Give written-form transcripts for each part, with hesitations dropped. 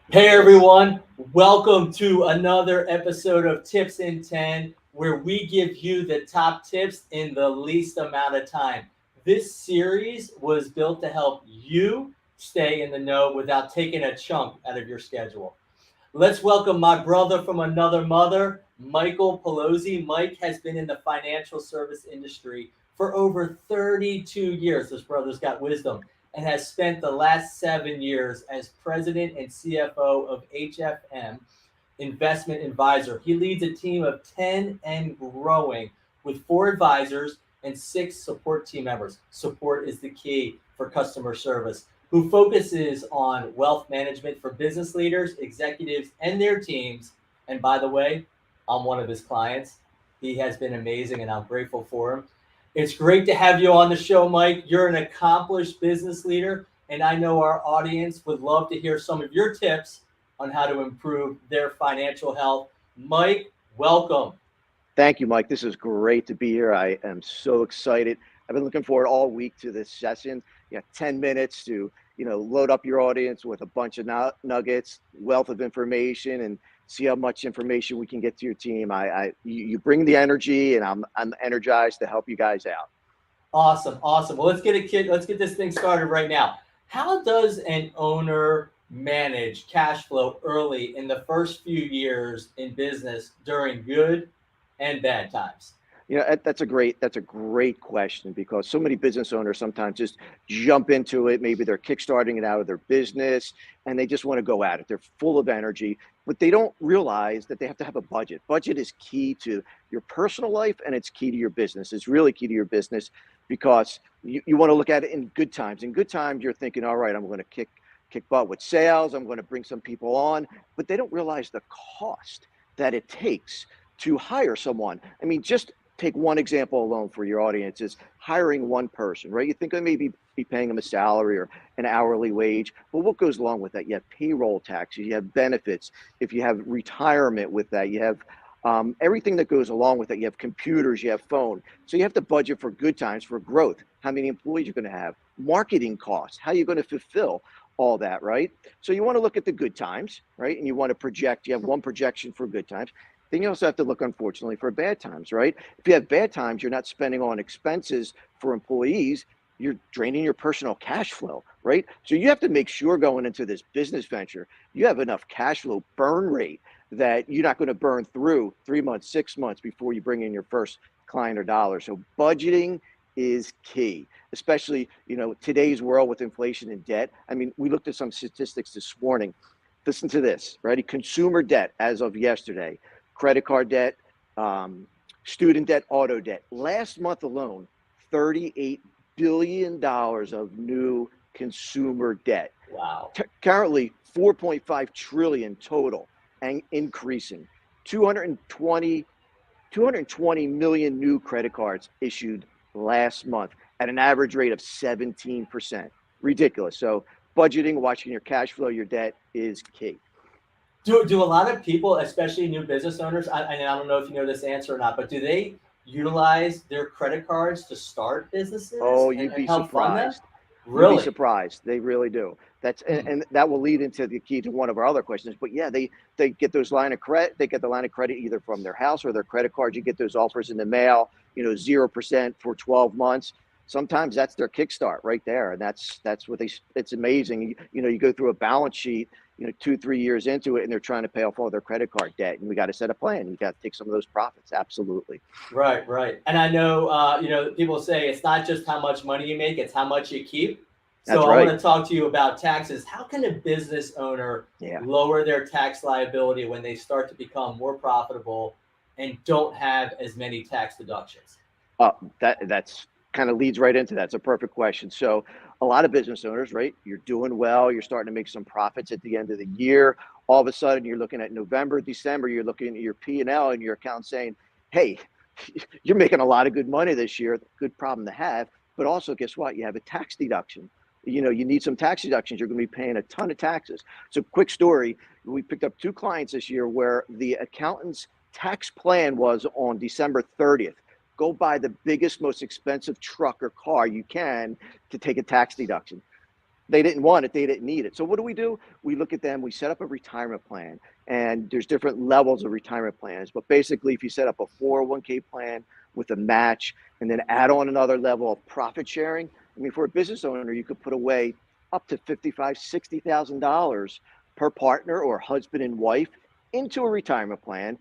Hey everyone, welcome to another episode of Tips in 10, where we give you the top tips in the least amount of time. This series was built to help you stay in the know without taking a chunk out of your schedule. Let's welcome my brother from another mother, Michael Pallozzi. Mike has been in the financial service industry for over 32 years. This brother's got wisdom and has spent the last 7 years as president and CFO of HFM Investment Advisor. He leads a team of 10 and growing with 4 advisors and 6 support team members. Support is the key for customer service, who focuses on wealth management for business leaders, executives, and their teams. And by the way, I'm one of his clients. He has been amazing, and I'm grateful for him. It's great to have you on the show, Mike. You're an accomplished business leader, and I know our audience would love to hear some of your tips on how to improve their financial health. Mike, welcome. Thank you, Mike. This is great to be here. I am so excited. I've been looking forward all week to this session. You got 10 minutes to, load up your audience with a bunch of nuggets, wealth of information, and see how much information we can get to your team. You bring the energy, and I'm energized to help you guys out. Awesome, awesome. Well, let's get this thing started right now. How does an owner manage cash flow early in the first few years in business during good and bad times? That's a great question because so many business owners sometimes just jump into it. Maybe they're kickstarting it out of their business and they just want to go at it. They're full of energy, but they don't realize that they have to have a budget. Budget is key to your personal life and it's key to your business. It's really key to your business because you want to look at it in good times. In good times, you're thinking, all right, I'm going to kick butt with sales. I'm going to bring some people on, but they don't realize the cost that it takes to hire someone. I mean, just take one example alone for your audience is hiring one person, right? You think I maybe be paying them a salary or an hourly wage, but what goes along with that? You have payroll taxes, you have benefits. If you have retirement with that, you have everything that goes along with that. You have computers, you have phone. So you have to budget for good times, for growth, how many employees you're going to have, marketing costs, how you're going to fulfill all that, right? So you want to look at the good times, right? And you want to project, you have one projection for good times. Then you also have to look, unfortunately, for bad times, right? If you have bad times, you're not spending on expenses for employees, you're draining your personal cash flow, right? So you have to make sure going into this business venture, you have enough cash flow burn rate that you're not going to burn through 3 months, 6 months before you bring in your first client or dollar. So budgeting is key, especially, today's world with inflation and debt. I mean, we looked at some statistics this morning. Listen to this, right? Consumer debt as of yesterday, credit card debt, student debt, auto debt. Last month alone, $38 billion of new consumer debt. Wow. Currently, 4.5 trillion total and increasing. 220, 220 million new credit cards issued last month at an average rate of 17%. Ridiculous. So budgeting, watching your cash flow, your debt is key. Do a lot of people, especially new business owners, I don't know if you know this answer or not, but do they utilize their credit cards to start businesses Oh, and, you'd and be help fund them? surprised. You'd be Really? surprised. They really do. That's Hmm. and that will lead into the key to one of our other questions. But yeah, they get those line of credit. They get the line of credit either from their house or their credit card. You get those offers in the mail. 0% for 12 months. Sometimes that's their kickstart right there, and that's what they. It's amazing. You go through a balance sheet. 2, 3 years into it, and they're trying to pay off all their credit card debt. And we got to set a plan. You got to take some of those profits. Absolutely. Right, right. And I know, people say it's not just how much money you make, it's how much you keep. So That's I want right. to talk to you about taxes. How can a business owner Yeah. lower their tax liability when they start to become more profitable and don't have as many tax deductions? Uh, that's kind of leads right into that. It's a perfect question. So, a lot of business owners, right? You're doing well. You're starting to make some profits at the end of the year. All of a sudden, you're looking at November, December. You're looking at your P&L and your account saying, "Hey, you're making a lot of good money this year. Good problem to have." But also, guess what? You have a tax deduction. You need some tax deductions. You're going to be paying a ton of taxes. So, quick story: we picked up 2 clients this year where the accountant's tax plan was on December 30th. Go buy the biggest, most expensive truck or car you can to take a tax deduction. They didn't want it. They didn't need it. So what do? We look at them. We set up a retirement plan, and there's different levels of retirement plans. But basically, if you set up a 401k plan with a match, and then add on another level of profit sharing, I mean, for a business owner, you could put away up to $60,000 per partner or husband and wife into a retirement plan,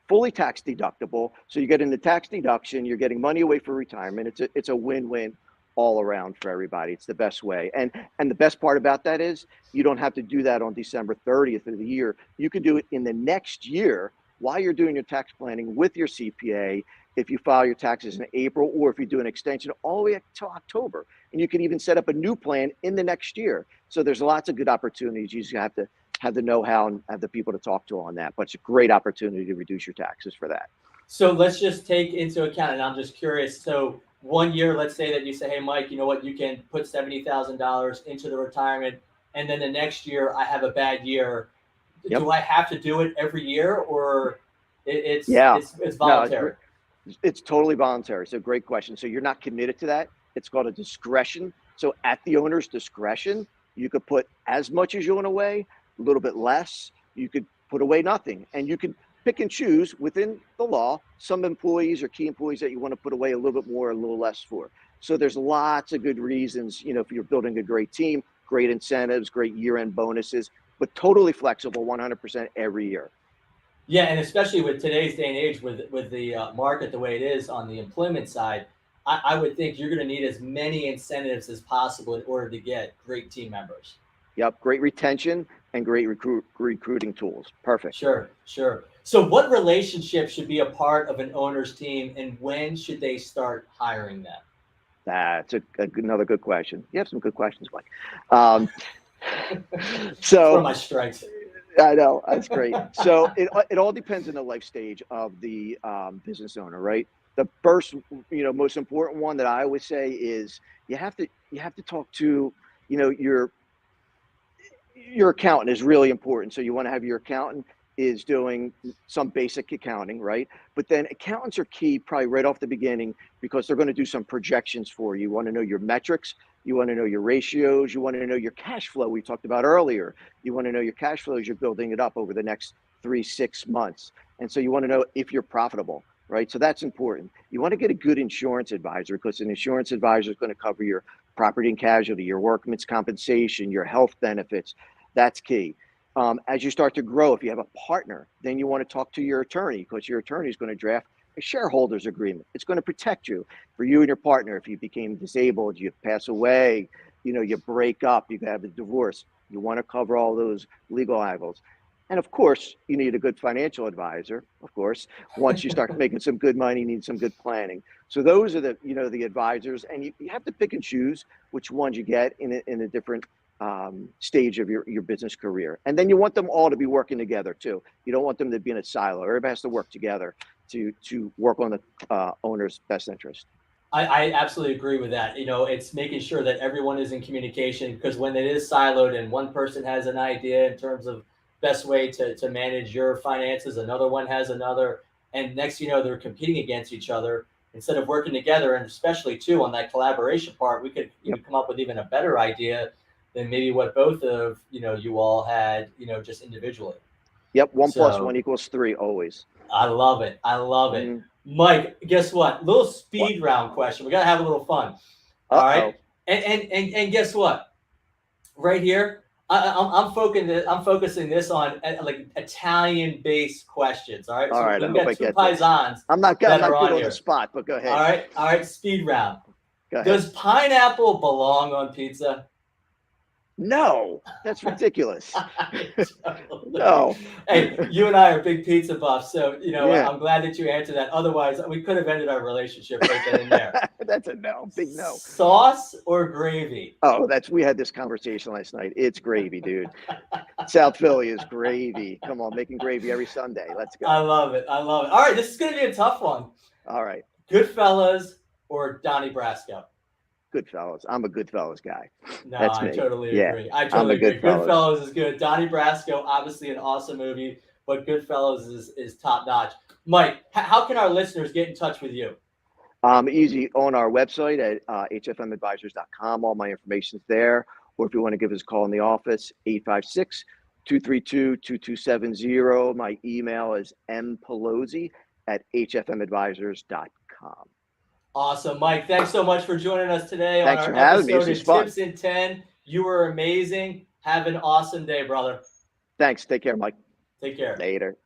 fully tax deductible. So you get in the tax deduction, you're getting money away for retirement. It's a win-win all around for everybody. It's the best way. And the best part about that is you don't have to do that on December 30th of the year. You can do it in the next year while you're doing your tax planning with your CPA, if you file your taxes in April, or if you do an extension all the way up to October. And you can even set up a new plan in the next year. So there's lots of good opportunities. You just have to have the know-how and have the people to talk to on that. But it's a great opportunity to reduce your taxes for that. So let's just take into account, and I'm just curious. So 1 year, let's say that you say, hey, Mike, you know what? You can put $70,000 into the retirement. And then the next year I have a bad year. Yep. Do I have to do it every year, or it's voluntary? No, it's totally voluntary. So great question. So you're not committed to that. It's called a discretion. So at the owner's discretion, you could put as much as you want away, a little bit less. You could put away nothing, and you could pick and choose within the law some employees or key employees that you want to put away a little bit more, a little less for. So there's lots of good reasons, you know, if you're building a great team, great incentives, great year-end bonuses, but totally flexible 100% every year. Yeah, and especially with today's day and age, with the market the way it is on the employment side, I would think you're going to need as many incentives as possible in order to get great team members. Yep, great retention and great recruiting tools. Perfect. Sure, sure. So what relationship should be a part of an owner's team, and when should they start hiring them? That's another good question. You have some good questions, Mike. It's one of my strengths. I know, that's great. So it all depends on the life stage of the business owner, right? The first, most important one that I always say is you have to talk to, your accountant is really important. So you want to have your accountant is doing some basic accounting, right? But then accountants are key probably right off the beginning, because they're going to do some projections for you. You want to know your metrics. You want to know your ratios. You want to know your cash flow we talked about earlier. You want to know your cash flow as you're building it up over the next 3-6 months. And so you want to know if you're profitable, right? So that's important. You want to get a good insurance advisor, because an insurance advisor is going to cover your property and casualty, your workman's compensation, your health benefits. That's key. As you start to grow, if you have a partner, then you want to talk to your attorney, because your attorney is going to draft a shareholders agreement. It's going to protect you for you and your partner. If you became disabled, you pass away, you break up, you have a divorce, you want to cover all those legal angles. And of course, you need a good financial advisor. Of course, once you start making some good money, you need some good planning. So those are the advisors, and you have to pick and choose which ones you get in a different stage of your business career. And then you want them all to be working together too. You don't want them to be in a silo. Everybody has to work together to work on the owner's best interest. I absolutely agree with that. It's making sure that everyone is in communication, because when it is siloed and one person has an idea in terms of best way to manage your finances, another one has another, and next they're competing against each other instead of working together. And especially too on that collaboration part, we could come up with even a better idea than maybe what both of you all had just individually. Yep, 1 + 1 = 3 always. I love it. Mm-hmm. Mike, guess what? Little speed round question. We gotta have a little fun. All right. And guess what? Right here, I'm focusing this on like Italian-based questions. All right. All right. We've got two paisans. I'm not good on the spot, but go ahead. All right. Speed round. Go ahead. Does pineapple belong on pizza? No, that's ridiculous. No. Hey, you and I are big pizza buffs, so I'm glad that you answered that. Otherwise, we could have ended our relationship right then and there. That's a no, big no. Sauce or gravy? Oh, we had this conversation last night. It's gravy, dude. South Philly is gravy. Come on, making gravy every Sunday. Let's go. I love it. All right, this is going to be a tough one. All right. Goodfellas or Donnie Brasco? Goodfellas. I'm a Goodfellas guy. No, That's me. I totally agree. I totally agree. Goodfellas is good. Donnie Brasco, obviously an awesome movie, but Goodfellas is top notch. Mike, how can our listeners get in touch with you? Easy on our website at hfmadvisors.com. All my information's there. or if you want to give us a call in the office, 856-232-2270. My email is mpallozzi@hfmadvisors.com. Awesome, Mike. Thanks so much for joining us today on Thanks our for having me. episode This of was fun. Tips in 10. You were amazing. Have an awesome day, brother. Thanks. Take care, Mike. Take care. Later.